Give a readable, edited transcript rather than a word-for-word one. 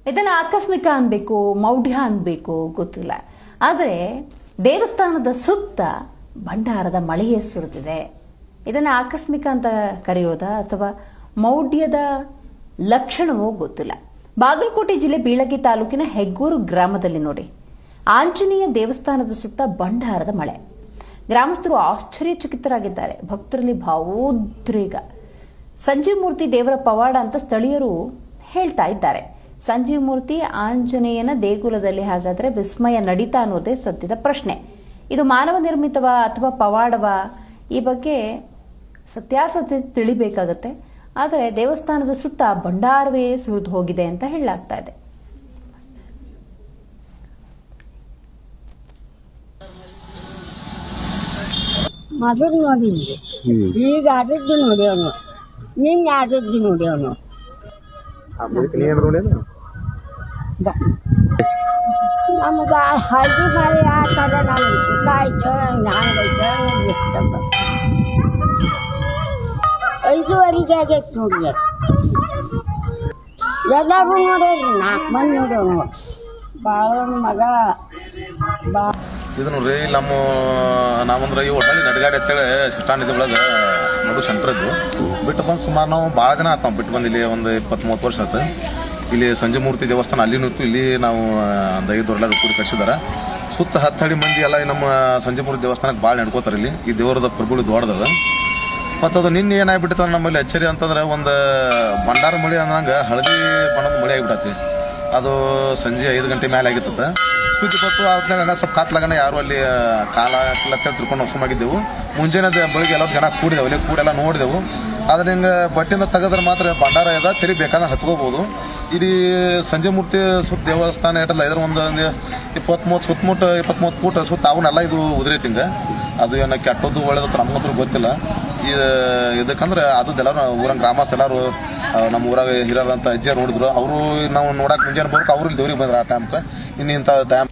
ಇದನ್ನ ಆಕಸ್ಮಿಕ ಅನ್ಬೇಕು ಮೌಢ್ಯ ಅನ್ಬೇಕು ಗೊತ್ತಿಲ್ಲ. ಆದರೆ ದೇವಸ್ಥಾನದ ಸುತ್ತ ಭಂಡಾರದ ಮಳೆಯೇ ಸುರಿದಿದೆ. ಇದನ್ನ ಆಕಸ್ಮಿಕ ಅಂತ ಕರೆಯೋದಾ ಅಥವಾ ಮೌಢ್ಯದ ಲಕ್ಷಣವೋ ಗೊತ್ತಿಲ್ಲ. ಬಾಗಲಕೋಟೆ ಜಿಲ್ಲೆ ಬೀಳಗಿ ತಾಲೂಕಿನ ಹೆಗ್ಗೂರು ಗ್ರಾಮದಲ್ಲಿ ನೋಡಿ, ಆಂಜನೇಯ ದೇವಸ್ಥಾನದ ಸುತ್ತ ಭಂಡಾರದ ಮಳೆ. ಗ್ರಾಮಸ್ಥರು ಆಶ್ಚರ್ಯಚಕಿತರಾಗಿದ್ದಾರೆ. ಭಕ್ತರಲ್ಲಿ ಭಾವೋದ್ರೇಕ. ಸಂಜೀವ ಮೂರ್ತಿ ದೇವರ ಪವಾಡ ಅಂತ ಸ್ಥಳೀಯರು ಹೇಳ್ತಾ ಇದ್ದಾರೆ. ಸಂಜೀವ ಮೂರ್ತಿ ಆಂಜನೇಯನ ದೇಗುಲದಲ್ಲಿ ಹಾಗಾದ್ರೆ ವಿಸ್ಮಯ ನಡೀತಾ ಅನ್ನೋದೇ ಸದ್ಯದ ಪ್ರಶ್ನೆ. ಇದು ಮಾನವ ನಿರ್ಮಿತವಾ ಅಥವಾ ಪವಾಡವಾ? ಈ ಬಗ್ಗೆ ಸತ್ಯಾಸತ್ಯ ತಿಳಿಬೇಕಾಗತ್ತೆ. ಆದರೆ ದೇವಸ್ಥಾನದ ಸುತ್ತ ಭಂಡಾರವೇ ಸುರಿದು ಹೋಗಿದೆ ಅಂತ ಹೇಳಲಾಗ್ತಾ ಇದೆ. ಮೊದಲು ನೋಡಿದ್ವಿ, ಈಗ ಆದದ್ದು ನೋಡ್ಯವನು, ನಿನ್ನೆ ಆದದ್ದು ನೋಡ್ಯವನು. ನಮ್ಗ ಹಳದಿ ಮಳೆ ಆ ಥರ ನಮ್ಗೆ ಸುಖ ಆಯ್ತು, ಹಂಗೈತೆ ಇಷ್ಟಪ್ಪ. 5:30 ಆಗೈತೆ ನೋಡ್ರಿ. ಎಲ್ಲರೂ ನೋಡ್ರಿ, 4 ಮಂದಿ ನೋಡ್ಯವ. ಬಾಳವನ ಮಗ ಇದು ನೋಡ್ರಿ, ನಾವಂದ್ರೆ ಈ ಒಟ್ಟಲ್ಲಿ ನಡಗಾಡಿ ಅಂತೇಳಿ ಸಿಸ್ಟಾನ್ ಇದ ಒಳಗೆ ನೋಡು ಸೆಂಟರ್ ಇದ್ದು ಬಿಟ್ಟು ಬಂದು ಸುಮಾರು ನಾವು ಭಾಳ ದಿನ ಆತಾವ ಬಿಟ್ಟು ಬಂದು. ಇಲ್ಲಿ ಒಂದು 20-30 ವರ್ಷ ಆಯ್ತು. ಇಲ್ಲಿ ಸಂಜೆ ಮೂರ್ತಿ ದೇವಸ್ಥಾನ ಅಲ್ಲಿ ನಿಂತು ಇಲ್ಲಿ ನಾವು ಒಂದು 5 ವರ್ಷ ಕೂಡಿ ಕಟ್ಸಿದಾರ. ಸುತ್ತ 10 ಮಂದಿ ಎಲ್ಲ ನಮ್ಮ ಸಂಜೆ ಮೂರ್ತಿ ದೇವಸ್ಥಾನಕ್ಕೆ ಭಾಳ ನಡ್ಕೋತಾರೆ. ಇಲ್ಲಿ ಈ ದೇವರದ ಪ್ರಭುಗಳು ದೊಡ್ಡದ. ಮತ್ತು ಅದು ನಿನ್ನೆ ಏನಾಗ್ಬಿಟ್ಟಿತ್ತು ನಮ್ಮಲ್ಲಿ ಅಚ್ಚರಿ ಅಂತಂದ್ರೆ, ಒಂದು ಭಂಡಾರ ಮಳೆ ಅನ್ನಂಗೆ ಹಳದಿ ಬಣ್ಣದ ಮಳೆ ಆಗಿಬಿಟ್ಟತಿ. ಅದು ಸಂಜೆ 5 ಗಂಟೆ ಮೇಲೆ ಆಗಿತ್ತ. ಸುದ್ದಿ ಬತ್ತು ಆದ್ಮೇಲೆ ಸ್ವಲ್ಪ ಕಾತ್ಲಾಗನ ಯಾರು ಅಲ್ಲಿ ಕಾಲ ತಿಳ್ಕೊಂಡು ಹೊಸಮಾಗಿದ್ದೆವು. ಮುಂಜಾನೆ ಬೆಳಿಗ್ಗೆ ಎಲ್ಲ ಜನ ಕೂಡಿದೆವು, ಇಲ್ಲಿ ಕೂಡೆಲ್ಲ ನೋಡಿದೆವು. ಆದ್ರೆ ಹಿಂಗೆ ಬಟ್ಟೆಯಿಂದ ತೆಗೆದ್ರೆ ಮಾತ್ರ ಭಂಡಾರ ಇದೆ, ತೆರಿ ಬೇಕಾದ್ರೆ ಹಚ್ಕೋಬಹುದು. ಇಲ್ಲಿ ಸಂಜೆ ಮೂರ್ತಿ ಸುತ್ತ ದೇವಸ್ಥಾನ ಇಟ್ಟಲ್ಲ, ಇದ್ರ ಒಂದು 20-30 ಫೂಟ್ ಸುತ್ತ ಅವನ್ನೆಲ್ಲ ಇದು ಉದುರೈತಿಂಗ. ಅದು ಏನೋ ಕೆಟ್ಟದ್ದು ಒಳ್ಳೇದು ನಮ್ಗಂತೂ ಗೊತ್ತಿಲ್ಲ. ಇದಕ್ಕಂದ್ರೆ ಅದೆಲ್ಲರೂ ಊರಂಗ ಗ್ರಾಮಸ್ಥ ಎಲ್ಲರೂ ನಮ್ಮ ಊರಾಗ ಹಿರಿಯರಂತ ಅಜ್ಜಿಯರು ನೋಡಿದ್ರು. ಅವರು ನಾವು ನೋಡಕ್ ಮುಂಜಾನೆ ಬರ್ಬೇಕು, ಅವ್ರು ಇಲ್ಲಿ ದೇವ್ರಿಗೆ ಬಂದ್ರೆ ಆ ಟೈಮ್ಗೆ. ಇನ್ನು ಇಂಥ ಟೈಮ್